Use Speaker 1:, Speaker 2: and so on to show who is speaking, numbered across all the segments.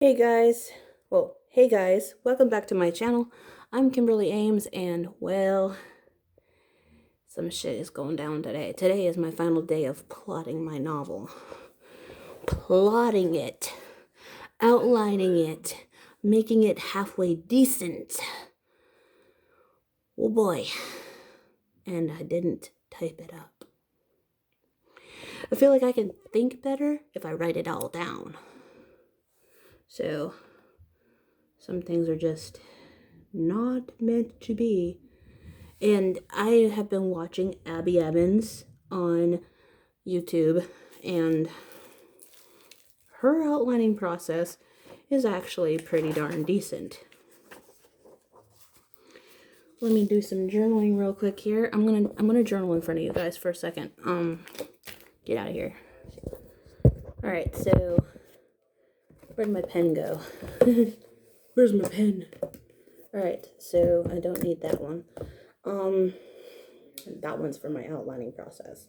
Speaker 1: Hey guys, welcome back to my channel. I'm Kimberly Ames, and well, some shit is going down today. Today is my final day of plotting my novel. Plotting it, outlining it, making it halfway decent. Oh boy. And I didn't type it up. I feel like I can think better if I write it all down. So, some things are just not meant to be. And I have been watching Abby Evans on YouTube, and her outlining process is actually pretty darn decent. Let me do some journaling real quick here. I'm gonna journal in front of you guys for a second. Get out of here. All right, so where'd my pen go? Where's my pen? All right, so I don't need that one. That one's for my outlining process.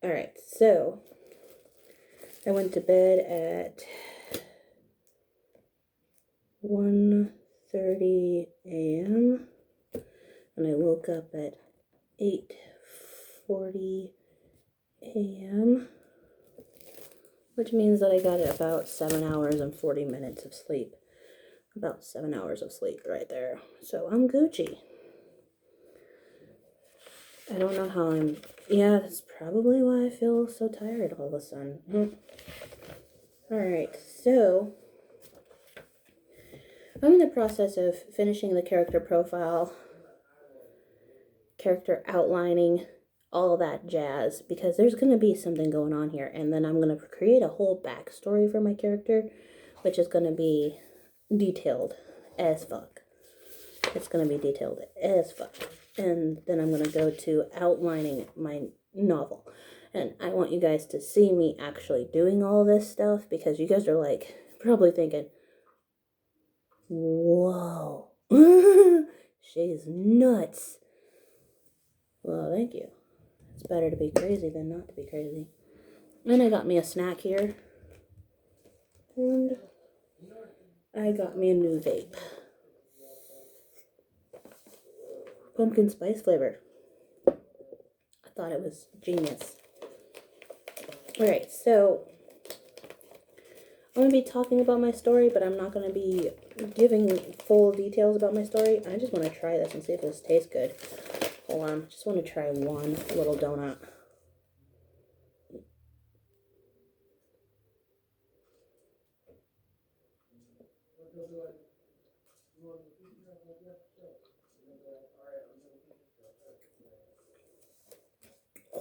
Speaker 1: All right, so I went to bed at 1:30 a.m. and I woke up at 8:40 a.m., which means that I got about 7 hours and 40 minutes of sleep. About 7 hours of sleep right there. So I'm Gucci. I don't know how yeah, that's probably why I feel so tired all of a sudden. Alright, so I'm in the process of finishing the character profile, character outlining, all that jazz, because there's going to be something going on here, and then I'm going to create a whole backstory for my character, which is going to be detailed as fuck. It's going to be detailed as fuck. And then I'm going to go to outlining my novel. And I want you guys to see me actually doing all this stuff, because you guys are like probably thinking, whoa, she's nuts. Well, thank you. It's better to be crazy than not to be crazy. And I got me a snack here. And I got me a new vape. Pumpkin spice flavor. I thought it was genius. Alright, so I'm going to be talking about my story, but I'm not going to be giving full details about my story. I just want to try this and see if this tastes good. Hold on. Just want to try one little donut.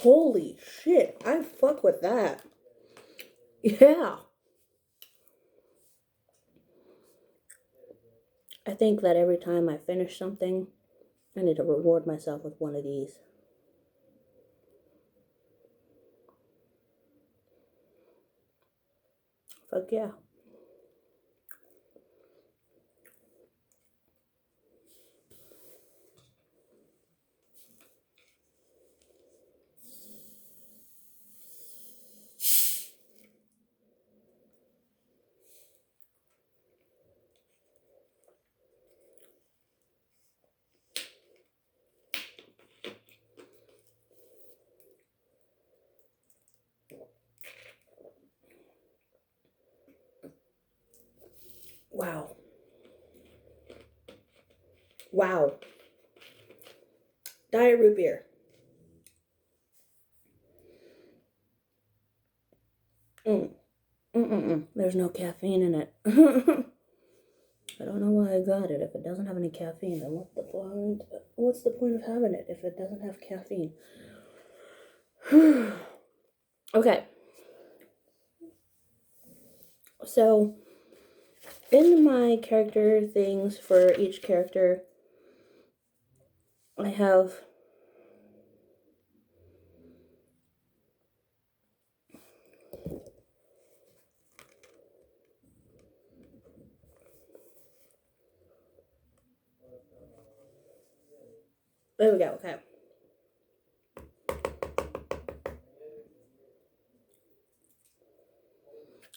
Speaker 1: Holy shit, I fuck with that. Yeah. I think that every time I finish something, I need to reward myself with one of these. Fuck yeah. Wow. Wow. Diet root beer. There's no caffeine in it. I don't know why I got it. If it doesn't have any caffeine, then what the point? What's the point of having it if it doesn't have caffeine? Okay. So, in my character things for each character, I have there we go, okay.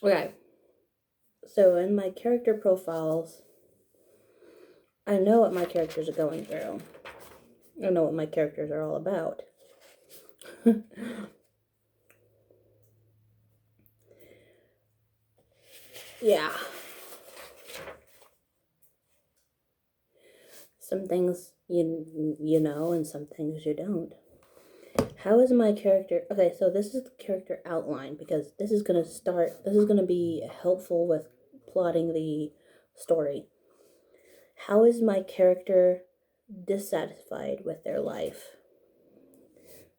Speaker 1: Okay. So in my character profiles, I know what my characters are going through. I know what my characters are all about. Yeah. Some things you know, and some things you don't. How is my character... Okay, so this is the character outline, because this is going to be helpful with plotting the story. How is my character dissatisfied with their life?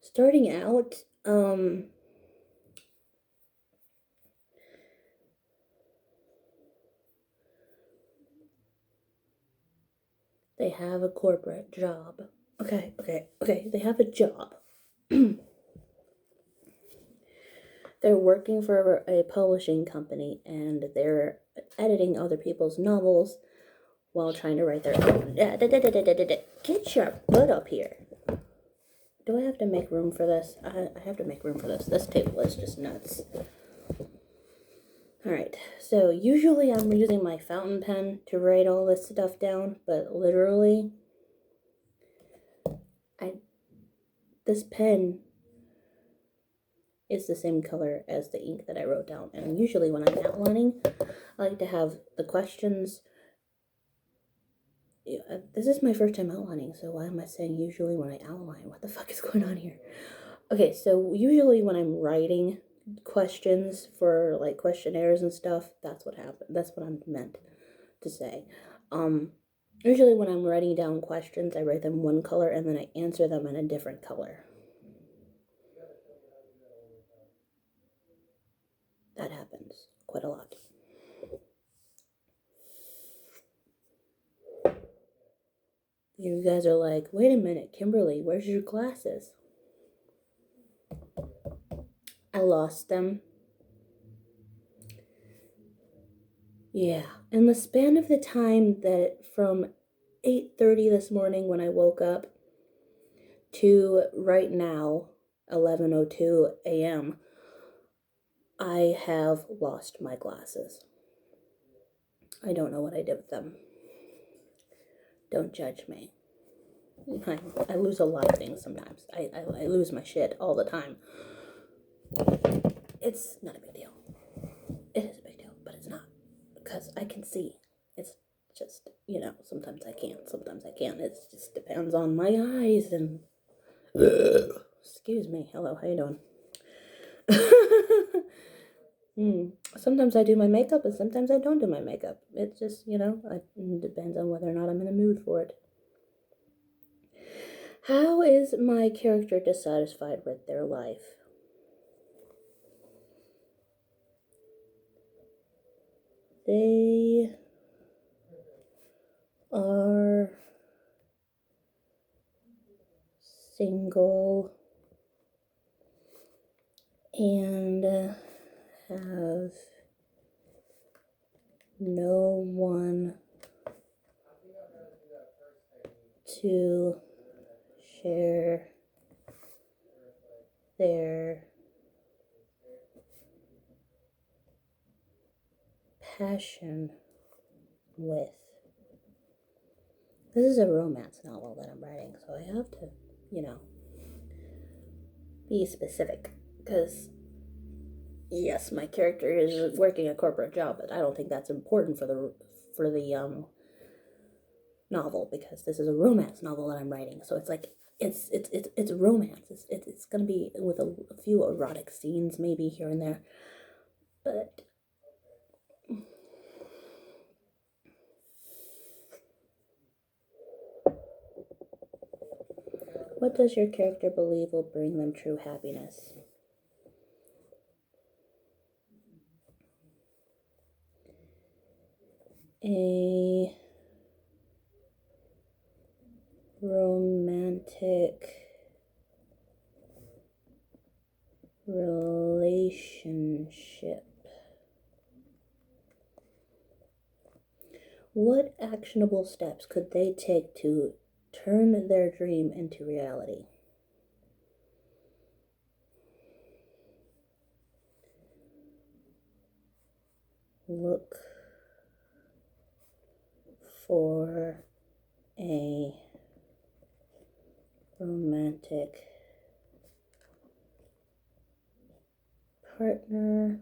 Speaker 1: Starting out, they have a corporate job. Okay, they have a job. They're working for a publishing company, and they're editing other people's novels while trying to write their own. Get your butt up here. Do I have to make room for this? I have to make room for this. This table is just nuts. Alright, so usually I'm using my fountain pen to write all this stuff down, but literally, this pen is the same color as the ink that I wrote down. And usually when I'm outlining, I like to have the questions. This is my first time outlining, so why am I saying usually when I outline? What the fuck is going on here? Okay, so usually when I'm writing questions for like questionnaires and stuff, that's what happened. That's what I'm meant to say. Usually when I'm writing down questions, I write them one color and then I answer them in a different color. That happens quite a lot. You guys are like, wait a minute, Kimberly, where's your glasses? I lost them. Yeah, in the span of the time that from 8:30 this morning when I woke up to right now, 11:02 a.m., I have lost my glasses. I don't know what I did with them. Don't judge me. I lose a lot of things sometimes. I lose my shit all the time. It's not a big deal. It is a big deal, but it's not. Because I can see. It's just, sometimes I can't, sometimes I can't. It just depends on my eyes and... Excuse me. Hello, how you doing? Sometimes I do my makeup and sometimes I don't do my makeup. It's just, it depends on whether or not I'm in the mood for it. How is my character dissatisfied with their life? They are single and have no one to share their passion with. This is a romance novel that I'm writing, so I have to, be specific, because yes, my character is working a corporate job, but I don't think that's important for the novel, because this is a romance novel that I'm writing. So it's like it's romance. It's gonna be with a few erotic scenes maybe here and there, but what does your character believe will bring them true happiness? A romantic relationship. What actionable steps could they take to turn their dream into reality? Look for a romantic partner?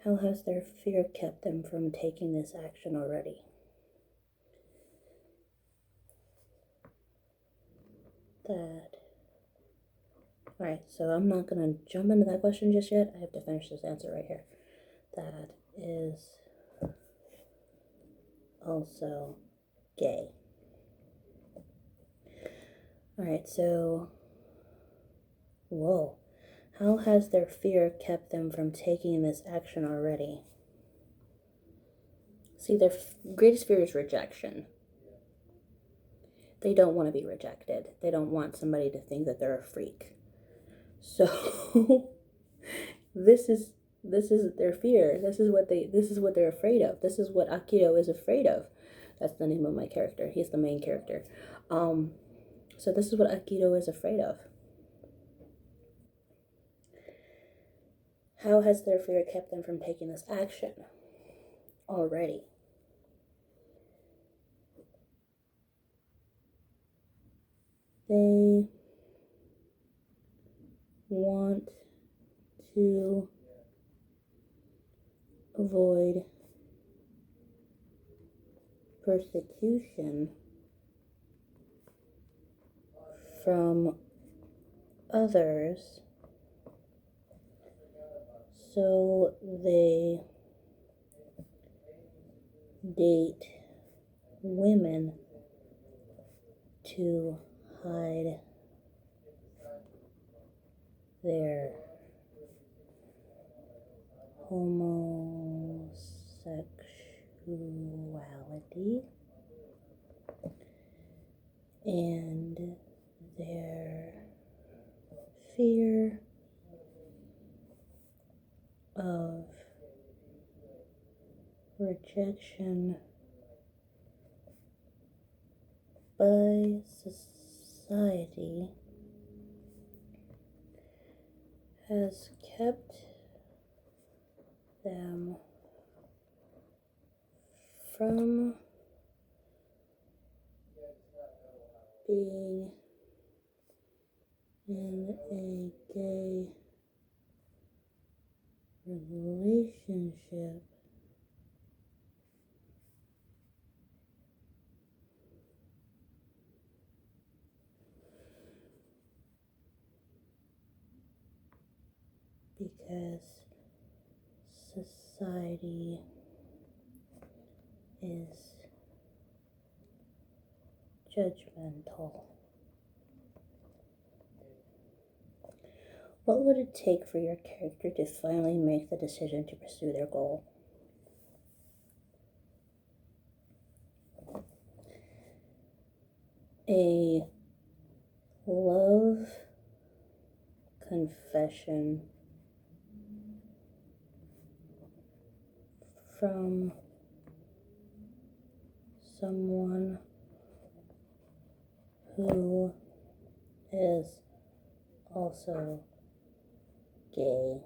Speaker 1: How has their fear kept them from taking this action already? Alright, so I'm not going to jump into that question just yet. I have to finish this answer right here. That is also gay. Alright, so, whoa. How has their fear kept them from taking this action already? See, their greatest fear is rejection. They don't want to be rejected. They don't want somebody to think that they're a freak. So, this is their fear. This is what they're afraid of. This is what Akito is afraid of. That's the name of my character. He's the main character. So this is what Akito is afraid of. How has their fear kept them from taking this action already? They want to avoid persecution from others, so they date women to hide their homosexuality and their fear of rejection by society has kept them from being in a gay relationship because society is judgmental. What would it take for your character to finally make the decision to pursue their goal? A love confession from someone who is also gay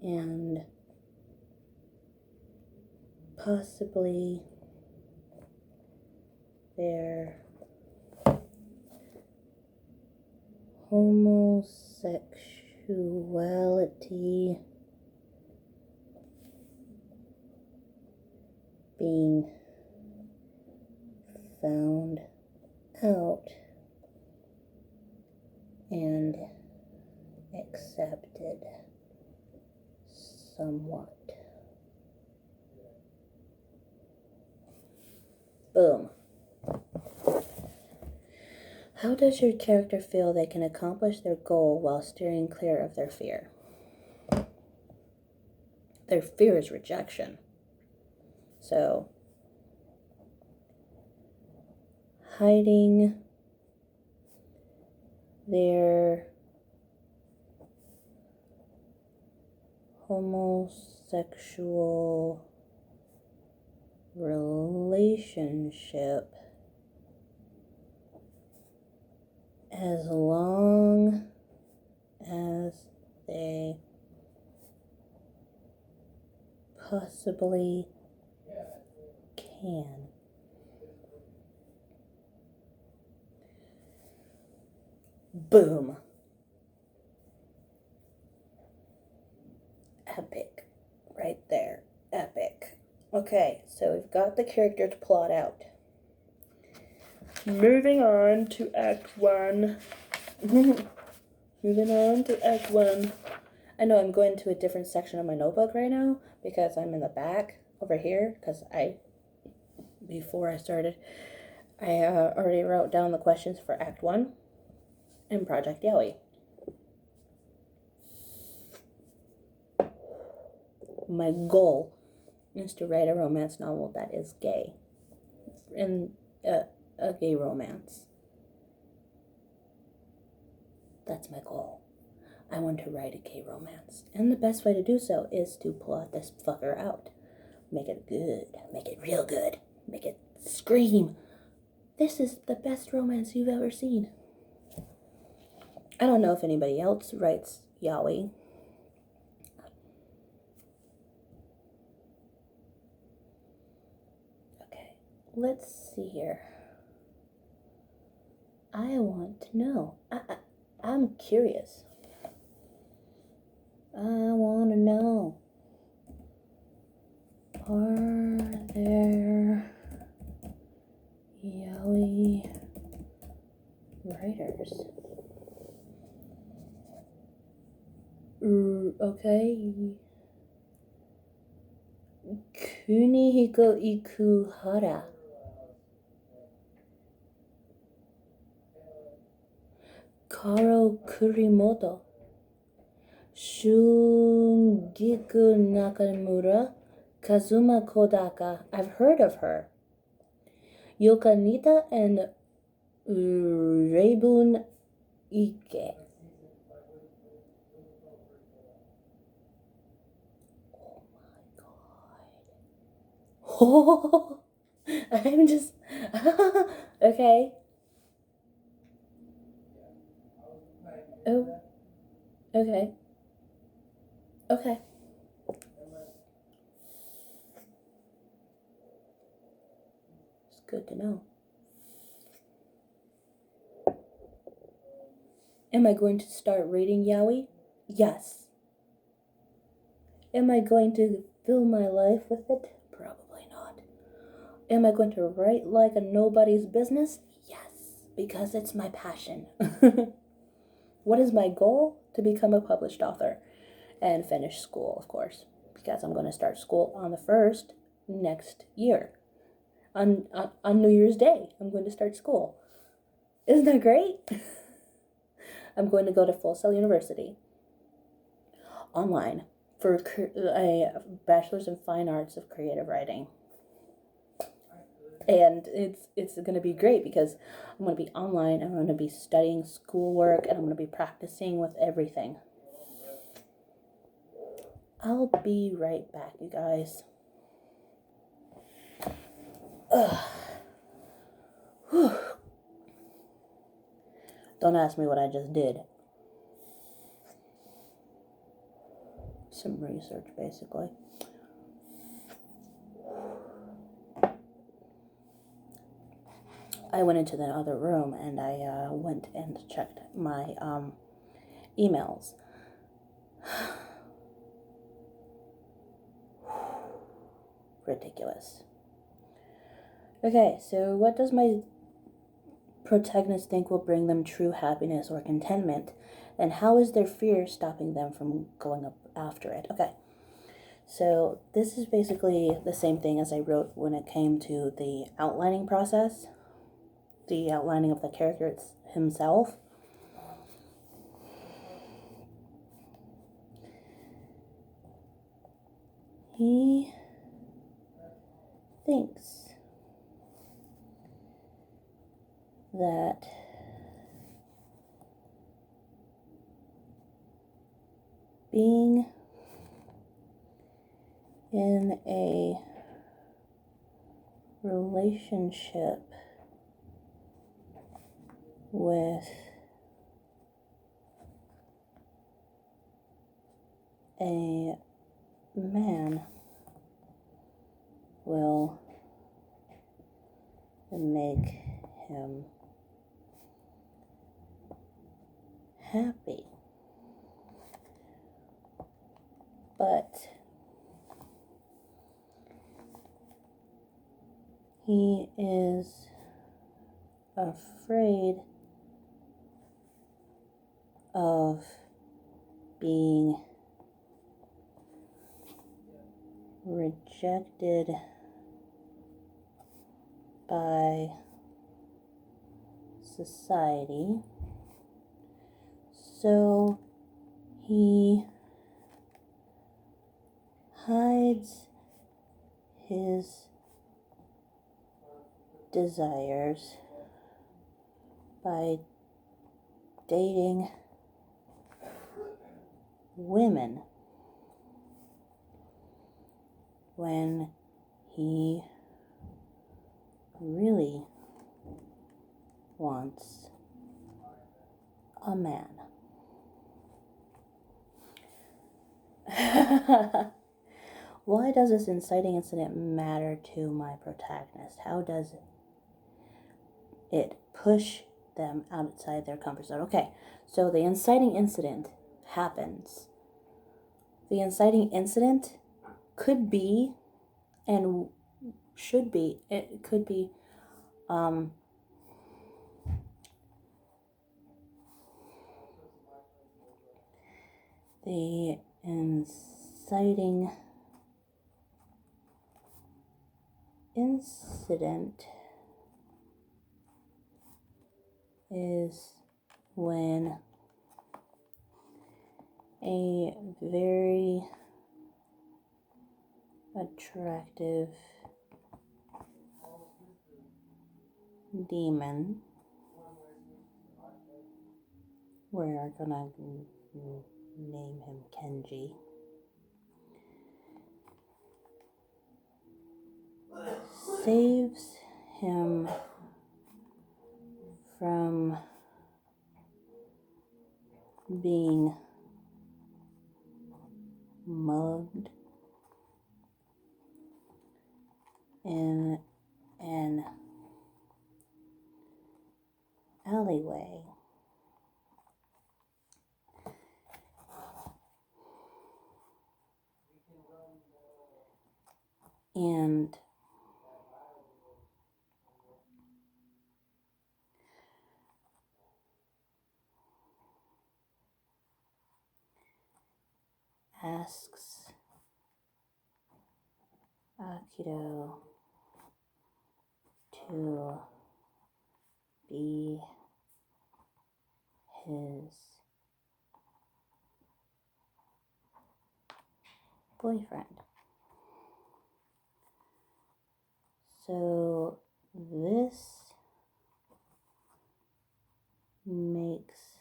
Speaker 1: and possibly their homosexuality being found out and accepted somewhat. Boom. How does your character feel they can accomplish their goal while steering clear of their fear? Their fear is rejection. So, hiding their homosexual relationship as long as they possibly can. Boom. Epic. Right there. Epic. Okay, so we've got the character to plot out. Moving on to Act 1. Moving on to Act 1. I know I'm going to a different section of my notebook right now because I'm in the back over here because before I started, I already wrote down the questions for Act 1 and Project Yaoi. My goal is to write a romance novel that is gay. And a gay romance. That's my goal. I want to write a gay romance. And the best way to do so is to plot this fucker out. Make it good. Make it real good. Make it scream. This is the best romance you've ever seen. I don't know if anybody else writes yaoi. Okay, let's see here. I want to know. I'm curious. I want to know. Are there yaoi writers? Okay. Kunihiko Ikuhara. Karo Kurimoto. Shungiku Nakamura. Kazuma Kodaka. I've heard of her. Yokanita and Reibun Ike. Oh, I'm just okay. Oh, okay. Okay. It's good to know. Am I going to start reading yaoi? Yes. Am I going to fill my life with it? Probably not. Am I going to write like a nobody's business? Yes, because it's my passion. What is my goal? To become a published author and finish school, of course, because I'm going to start school on the 1st next year. On New Year's Day, I'm going to start school. Isn't that great? I'm going to go to Full Sail University online for a bachelor's in fine arts of creative writing. And it's going to be great because I'm going to be online, I'm going to be studying schoolwork, and I'm going to be practicing with everything. I'll be right back, you guys. Don't ask me what I just did. Some research, basically. I went into the other room and I went and checked my emails. Ridiculous. Okay, so what does my protagonist think will bring them true happiness or contentment? And how is their fear stopping them from going up after it? Okay, so this is basically the same thing as I wrote when it came to the outlining process. The outlining of the character himself. He thinks that being in a relationship with a man will make him happy. But he is afraid of being rejected by society, so he hides his desires by dating women when he really wants a man. Why does this inciting incident matter to my protagonist? How does it push them outside their comfort zone? Okay, so the inciting incident happens. The inciting incident could be and should be, it could be the inciting incident is when a very attractive demon, we're gonna name him Kenji, saves him from being mugged in an alleyway. And asks Akito to be his boyfriend. So this makes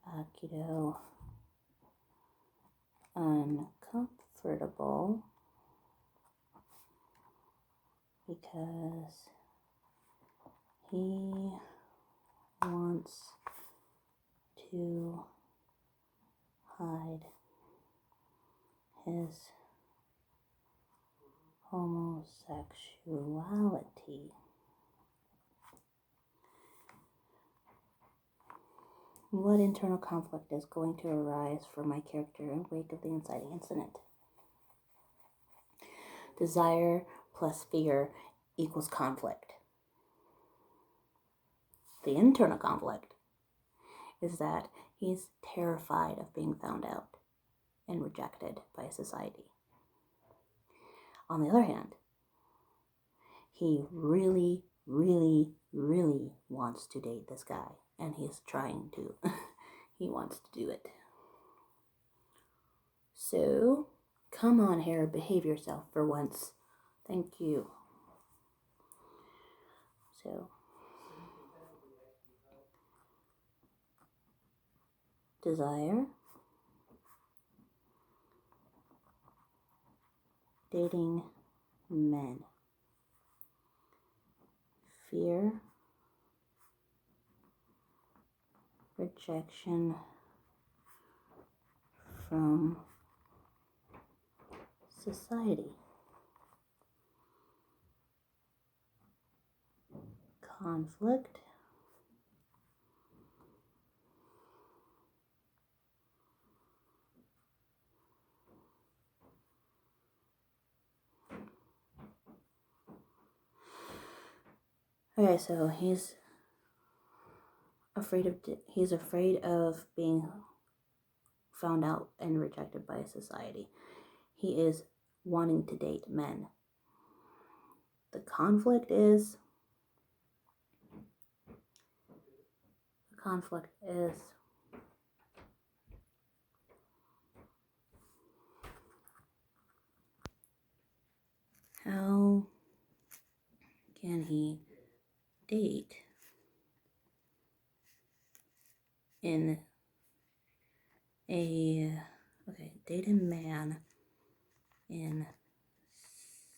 Speaker 1: Akito uncomfortable because he wants to hide his homosexuality. What internal conflict is going to arise for my character in wake of the inciting incident? Desire plus fear equals conflict. The internal conflict is that he's terrified of being found out and rejected by society. On the other hand, he really, really, really wants to date this guy, and he's trying to. He wants to do it. So, come on, Hera, behave yourself for once. Thank you. So, desire, dating men, fear, rejection from society. conflict. Okay, so he's afraid of being found out and rejected by society. He is wanting to date men. The conflict is how can he date in date a man in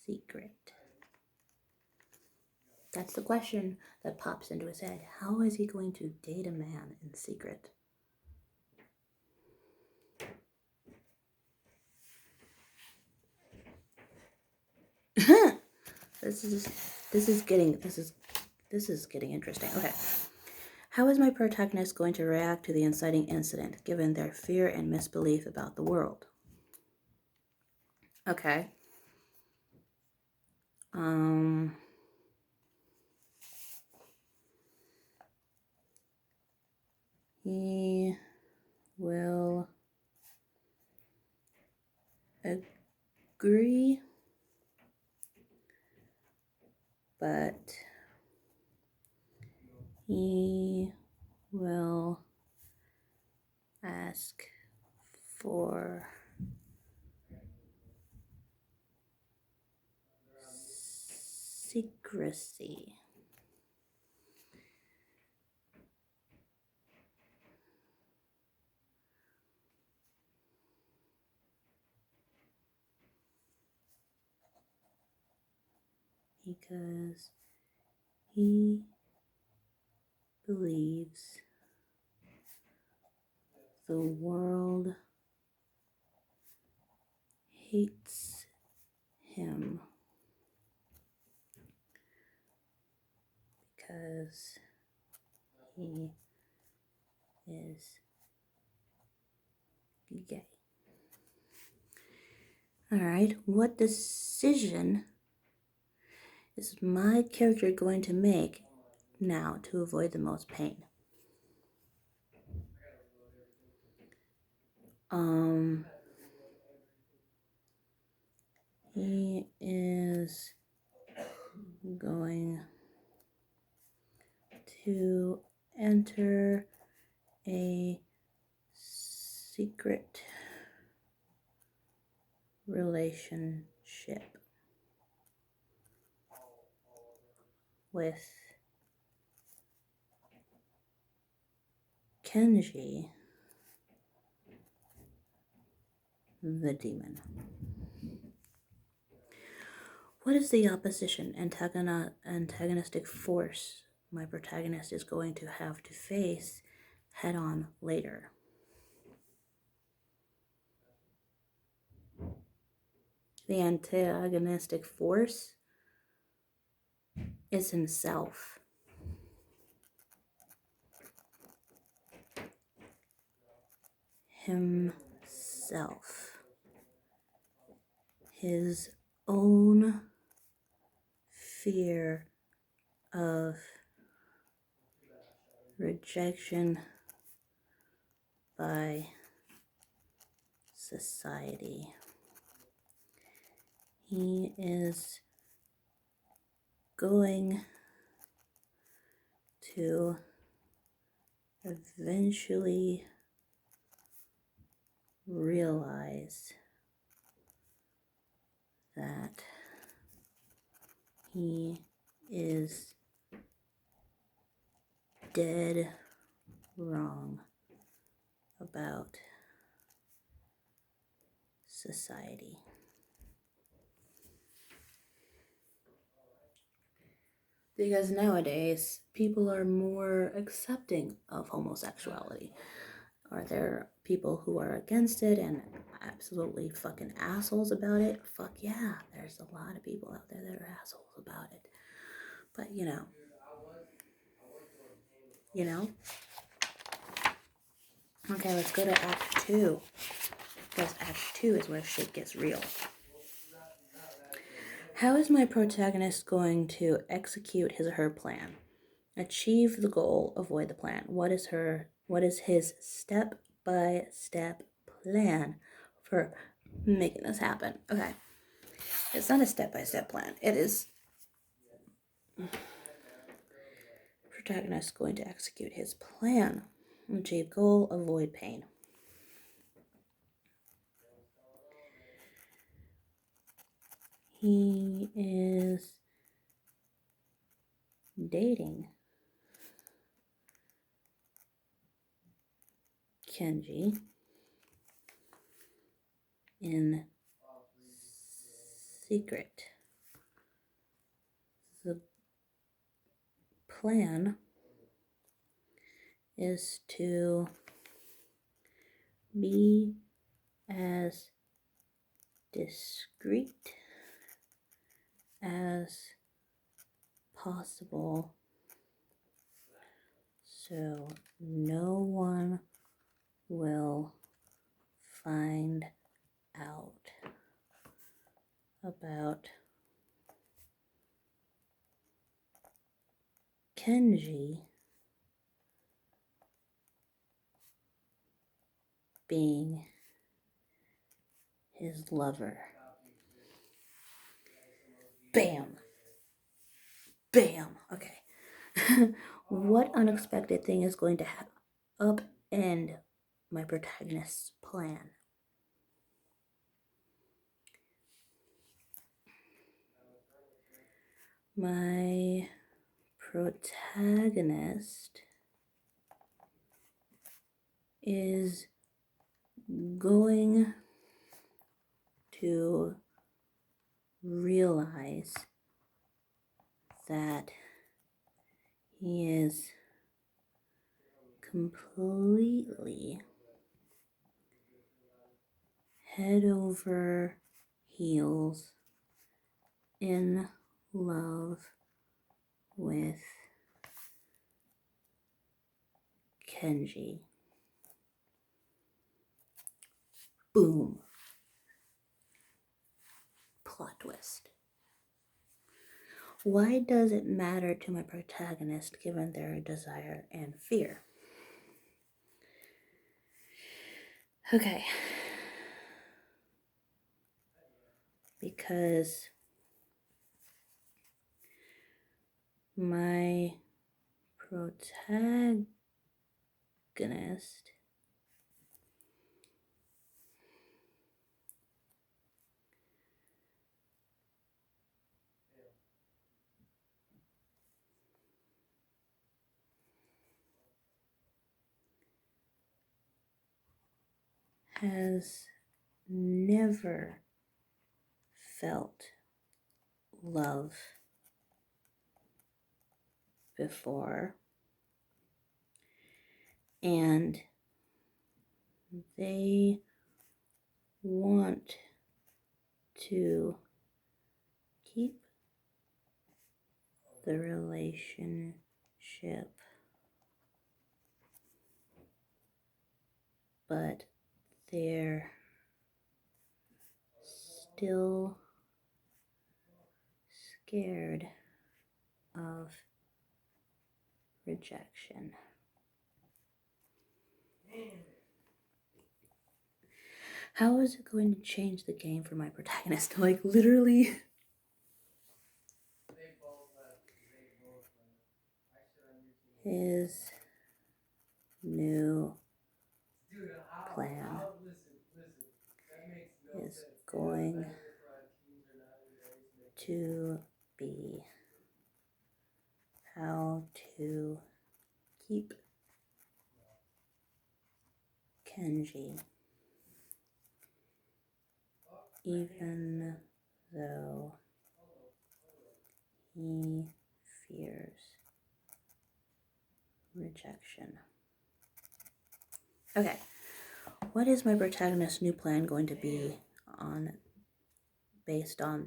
Speaker 1: secret? That's the question that pops into his head. How is he going to date a man in secret? This is getting interesting. Okay. How is my protagonist going to react to the inciting incident, given their fear and misbelief about the world? Okay. He will agree, but he will ask for secrecy. Because he believes the world hates him because he is gay. Alright, what decision is my character going to make now to avoid the most pain? He is going to enter a secret relationship with Kenji, the demon. What is the opposition, antagonistic force my protagonist is going to have to face head on later? The antagonistic force is himself. His own fear of rejection by society. He is going to eventually realize that he is dead wrong about society. Because nowadays, people are more accepting of homosexuality. Are there people who are against it and absolutely fucking assholes about it? Fuck yeah, there's a lot of people out there that are assholes about it. But, you know? Okay, let's go to Act 2. Because Act 2 is where shit gets real. How is my protagonist going to execute his or her plan? Achieve the goal, avoid the plan. What is his step-by-step plan for making this happen? Okay. It's not a step-by-step plan. It is protagonist going to execute his plan. Achieve goal, avoid pain. He is dating Kenji in secret. The plan is to be as discreet as possible so no one will find out about Kenji being his lover. Bam! Bam! Okay. What unexpected thing is going to upend my protagonist's plan? My protagonist is going to realize that he is completely head over heels in love with Kenji. Boom. Plot twist. Why does it matter to my protagonist given their desire and fear? Okay. Because my protagonist has never felt love before, and they want to keep the relationship, but they're still scared of rejection. How is it going to change the game for my protagonist? Like, literally. His new plan is going to be how to keep Kenji even though he fears rejection. Okay, what is my protagonist's new plan going to be based on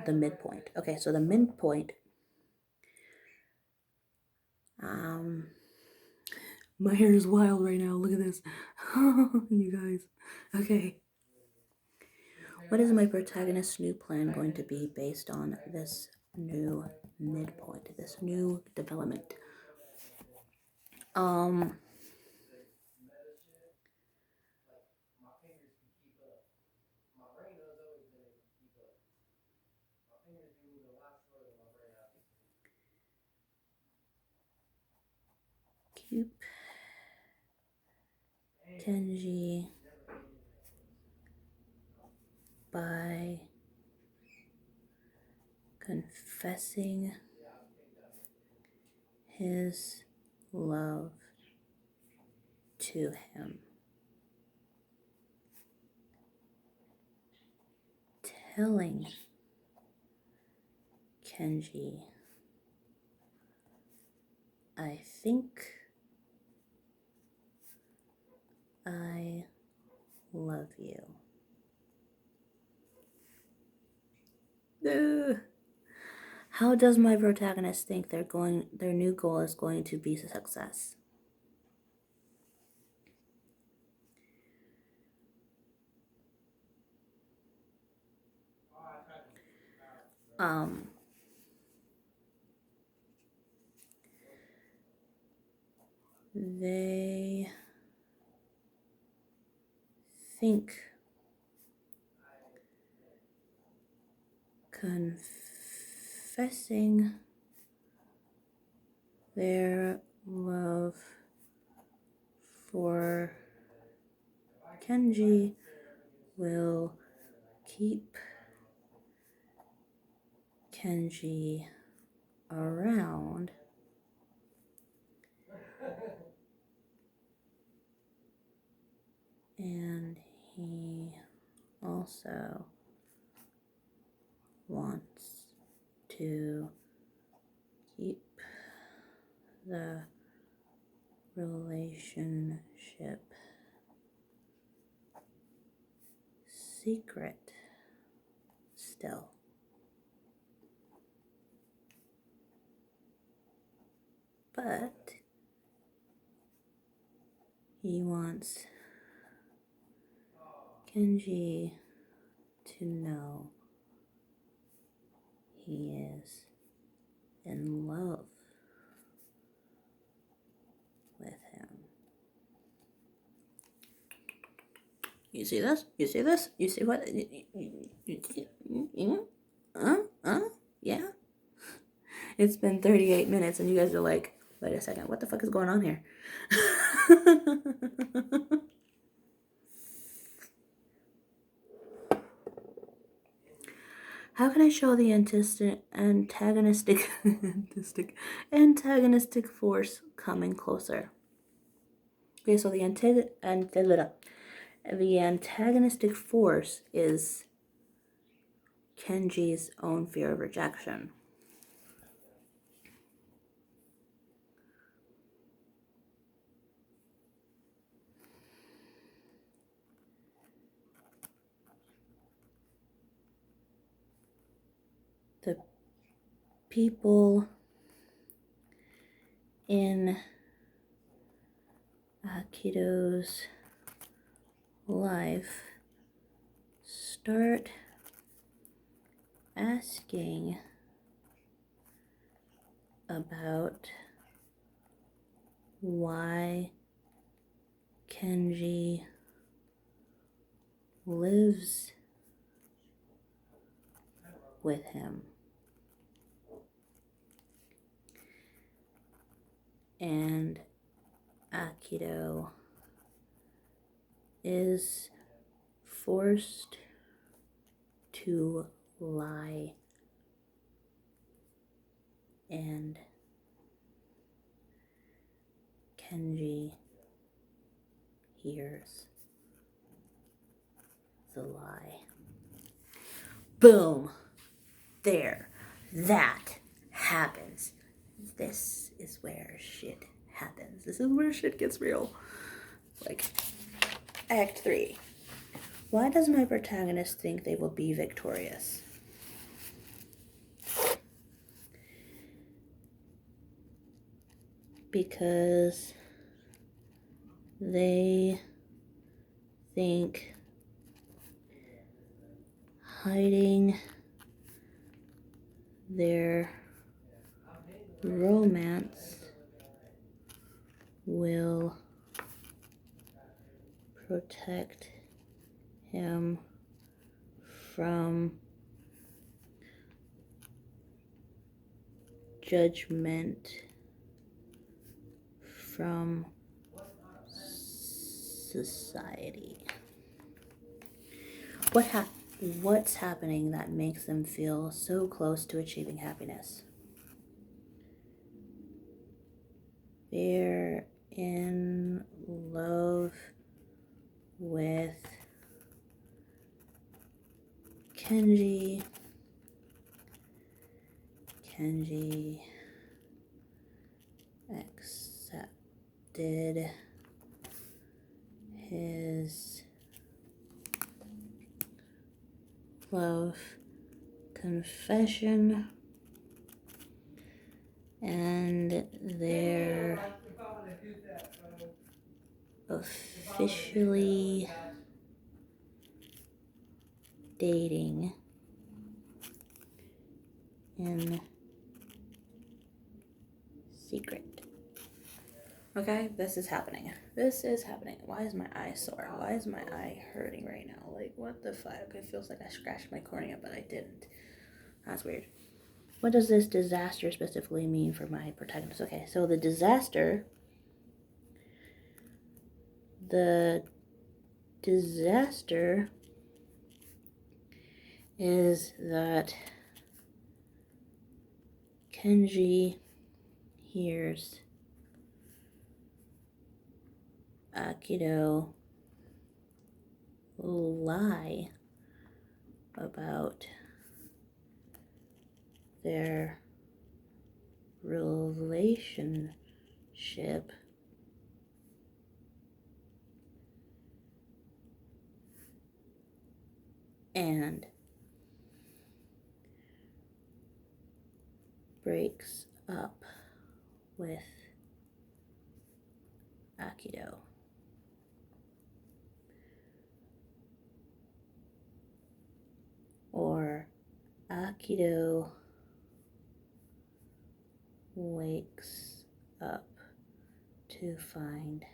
Speaker 1: the midpoint? Okay, so the midpoint, My hair is wild right now. Look at this. You guys. Okay. What is my protagonist's new plan going to be based on this new midpoint, this new development? Keep Kenji by confessing his love to him, telling Kenji, I think I love you. How does my protagonist think their new goal is going to be a success? They think confessing their love for Kenji will keep Kenji around and he also wants to keep the relationship secret still. But he wants Kenji to know he is in love with him. You see this? You see this? You see what? Yeah? It's been 38 minutes and you guys are like, wait a second, what the fuck is going on here? How can I show the antagonistic force coming closer? Okay, so the antagonistic force is Kenji's own fear of rejection. The people in Akito's life start asking about why Kenji lives with him. And Akito is forced to lie and Kenji hears the lie. Boom! There. That happens. This is where shit happens. This is where shit gets real. Like, Act 3. Why does my protagonist think they will be victorious? Because they think hiding their romance will protect him from judgment from society. What's happening that makes them feel so close to achieving happiness? They're in love with Kenji. Kenji accepted his love confession, and they're officially dating in secret. Okay, this is happening. This is happening. Why is my eye sore? Why is my eye hurting right now? Like, what the fuck? It feels like I scratched my cornea, but I didn't. That's weird. What does this disaster specifically mean for my protagonist? Okay, so the disaster is that Kenji hears Akido lie about their relationship and breaks up with Akido. Or Akido wakes up to find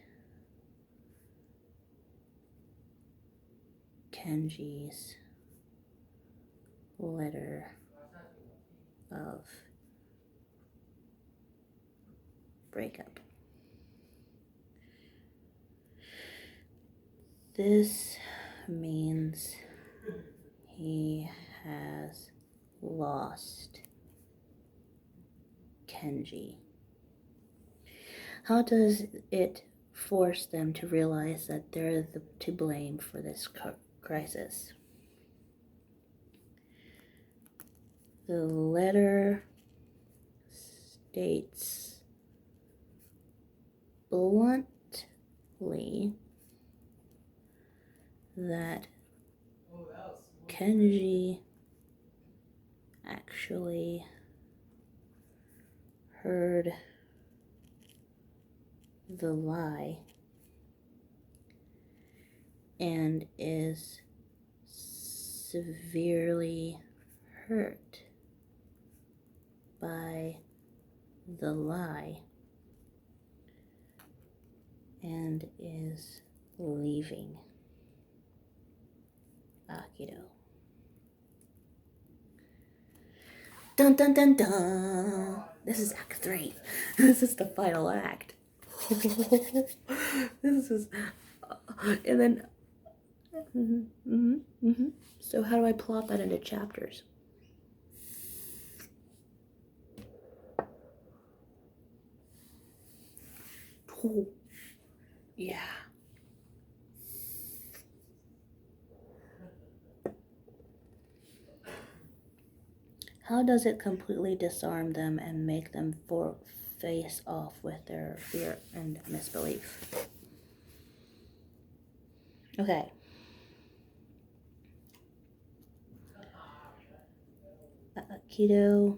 Speaker 1: Kenji's letter of breakup. This means he has lost Kenji. How does it force them to realize that they're to blame for this crisis? The letter states bluntly that Kenji actually heard the lie and is severely hurt by the lie and is leaving Akido. Dun dun dun dun! This is Act 3. This is the final act. This is... and then... So how do I plot that into chapters? Oh, yeah. How does it completely disarm them and make them face off with their fear and misbelief? Okay. Akido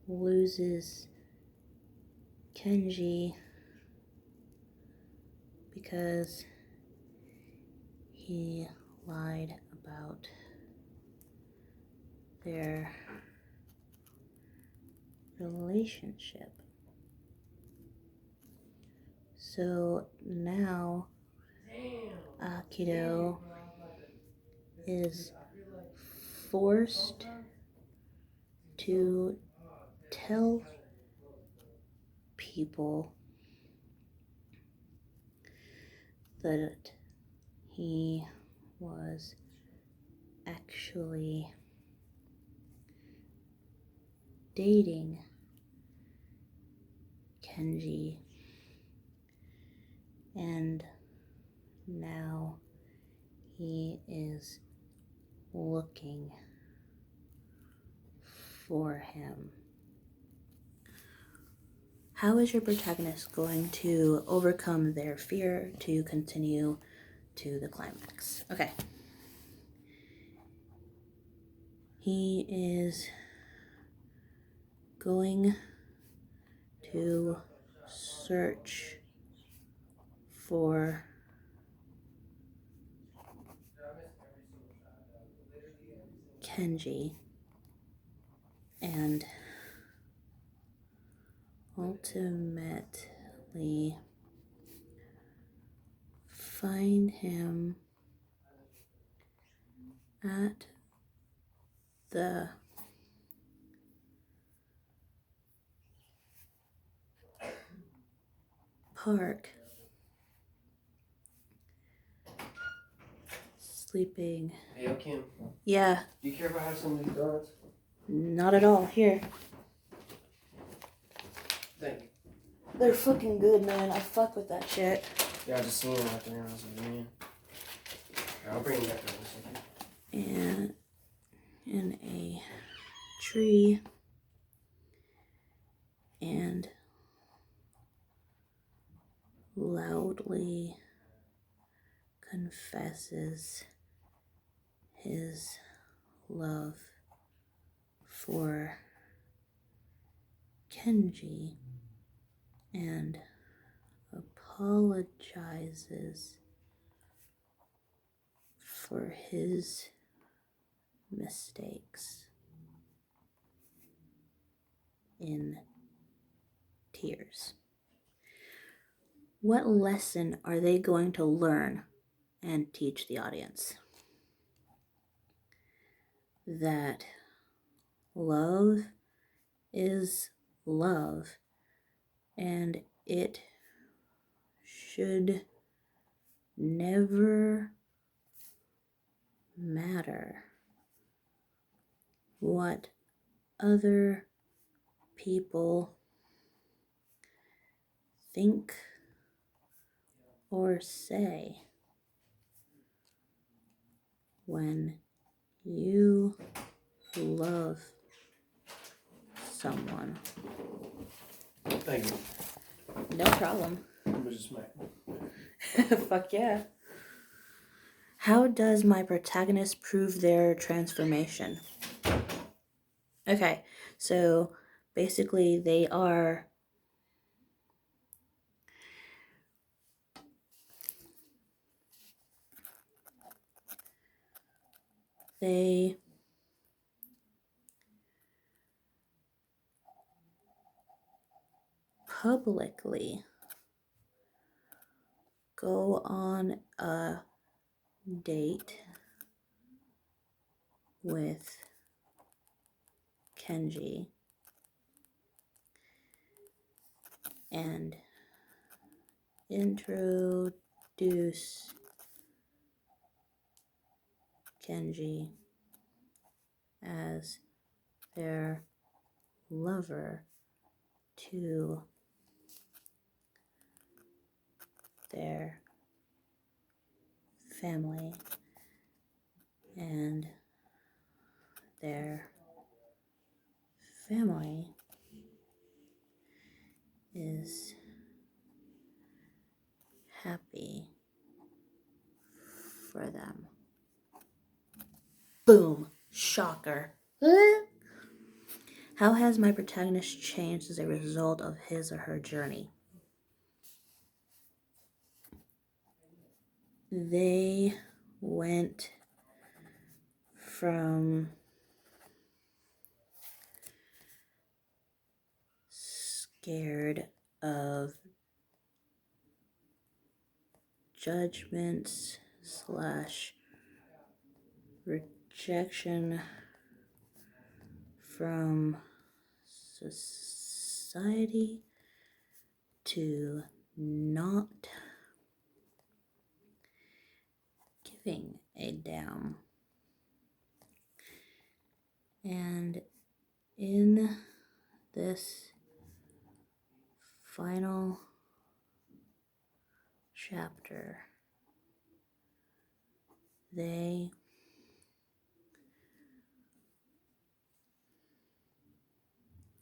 Speaker 1: loses Kenji because he lied about their relationship. So now Akito is forced to tell people that he was actually dating Kenji, and now he is looking for him. How is your protagonist going to overcome their fear to continue to the climax? Okay. He is going to search for Kenji and ultimately find him at the park, sleeping.
Speaker 2: Hey, Kim.
Speaker 1: Yeah.
Speaker 2: Do you care if I have some of these donuts?
Speaker 1: Not at all. Here.
Speaker 2: Thank you.
Speaker 1: They're fucking good, man. I fuck with that shit.
Speaker 2: Yeah, I just seen them out there and I was like, man. I'll bring them back up in a second.
Speaker 1: And in a tree and loudly confesses his love for Kenji and apologizes for his mistakes in tears. What lesson are they going to learn and teach the audience? That love is love, and it should never matter what other people think or say when you love someone.
Speaker 2: Thank you.
Speaker 1: No problem. Fuck yeah. How does my protagonist prove their transformation? Okay, so basically they publicly go on a date with Kenji and introduce Kenji as their lover to their family, and their family is happy for them. Boom. Shocker. How has my protagonist changed as a result of his or her journey? they went from scared of judgments / rejection from society to not giving a damn. And in this final chapter, they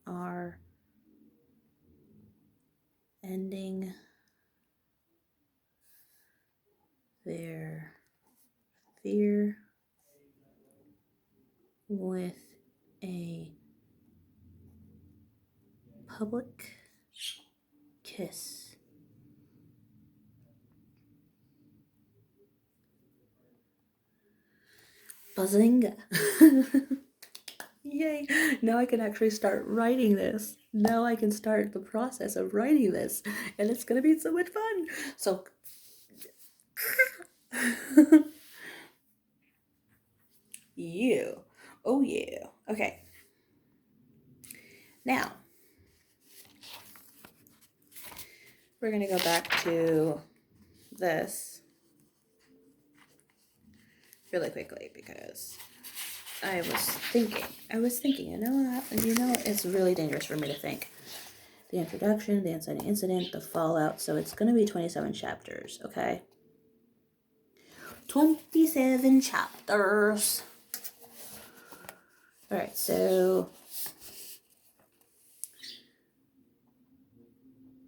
Speaker 1: are ending their fear with a public kiss. Bazinga! Yay! Now I can actually start writing this. Now I can start the process of writing this, and it's gonna be so much fun. So, you. Oh yeah. Okay. Now, we're gonna go back to this really quickly because I was thinking, it's really dangerous for me to think. The introduction, the inciting incident, the fallout. So it's going to be 27 chapters, okay? 27 chapters. All right, so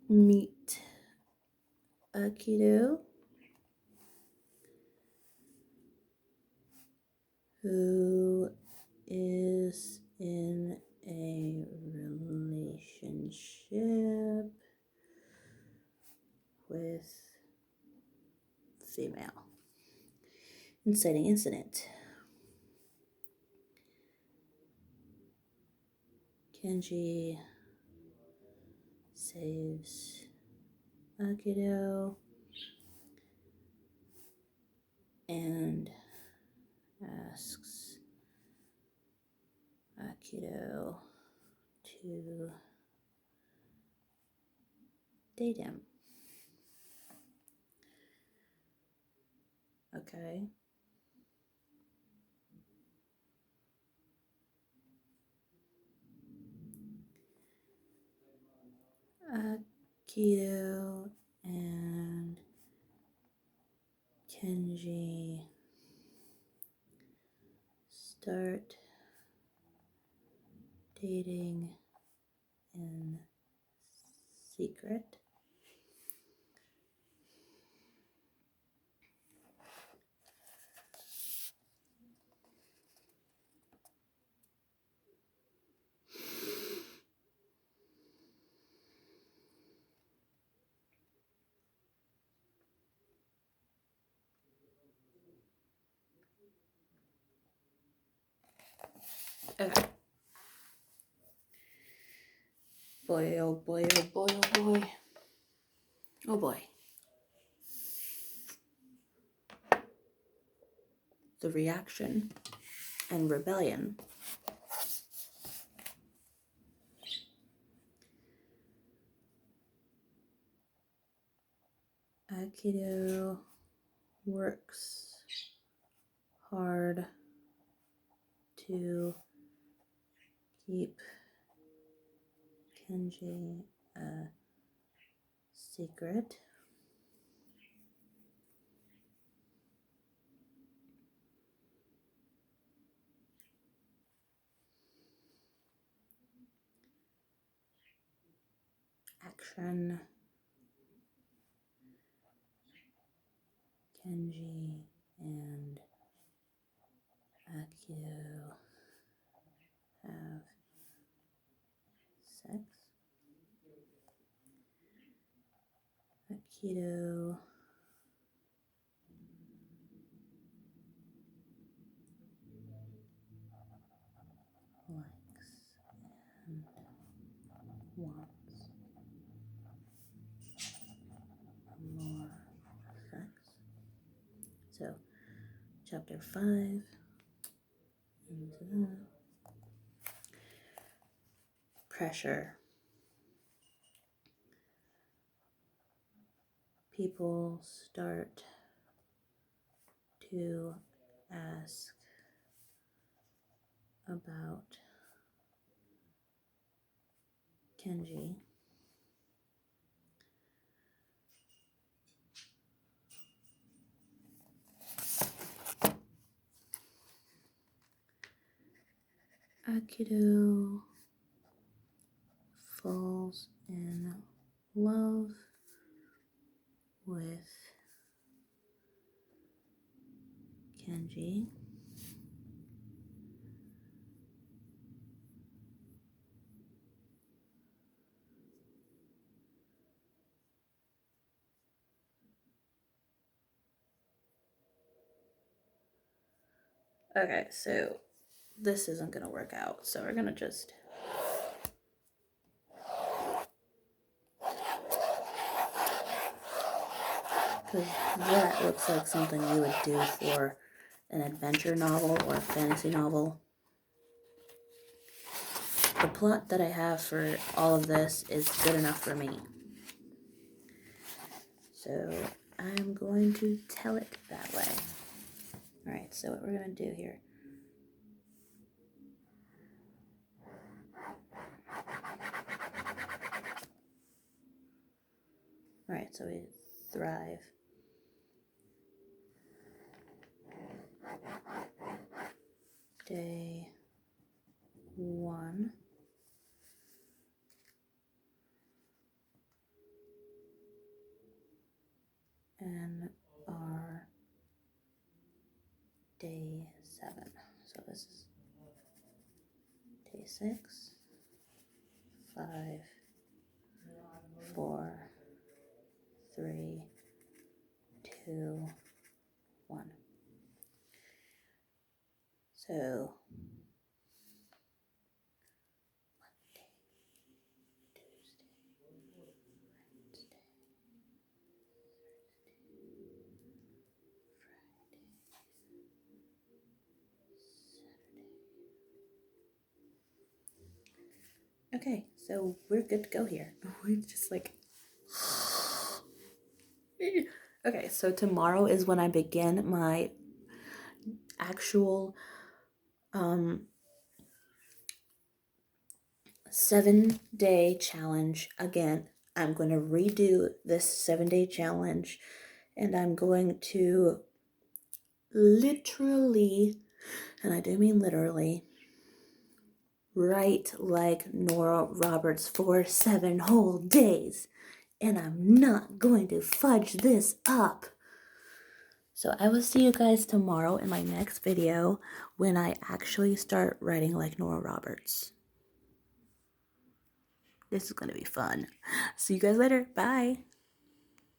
Speaker 1: meet Akido, who is in a relationship with female. Inciting incident. Kenji saves Akido and asks Akido to date him. Okay. Akido and Kenji start dating in secret. Okay. Boy, oh boy, oh boy, oh boy. Oh boy. The reaction and rebellion. Aikido works hard to keep Kenji a secret. Action. Kenji and Akio have sex. Akito Chapter 5. Pressure. People start to ask about Kenji. Akido falls in love with Kenji. Okay, so this isn't gonna work out, so we're gonna just because that looks like something you would do for an adventure novel or a fantasy novel. The plot that I have for all of this is good enough for me. So I'm going to tell it that way. Alright, so what we're going to do here. Alright, so we thrive. Day 1. And our day 7. So this is day 6, 5, 4, 3, 2, 1. So Monday, Tuesday, Wednesday, Saturday. Okay, so we're good to go here. We're just like... Okay, so tomorrow is when I begin my actual 7-day challenge. Again, I'm going to redo this 7-day challenge, and I'm going to literally, and I do mean literally, write like Nora Roberts for 7 whole days. And I'm not going to fudge this up. So I will see you guys tomorrow in my next video when I actually start writing like Nora Roberts. This is going to be fun. See you guys later. Bye.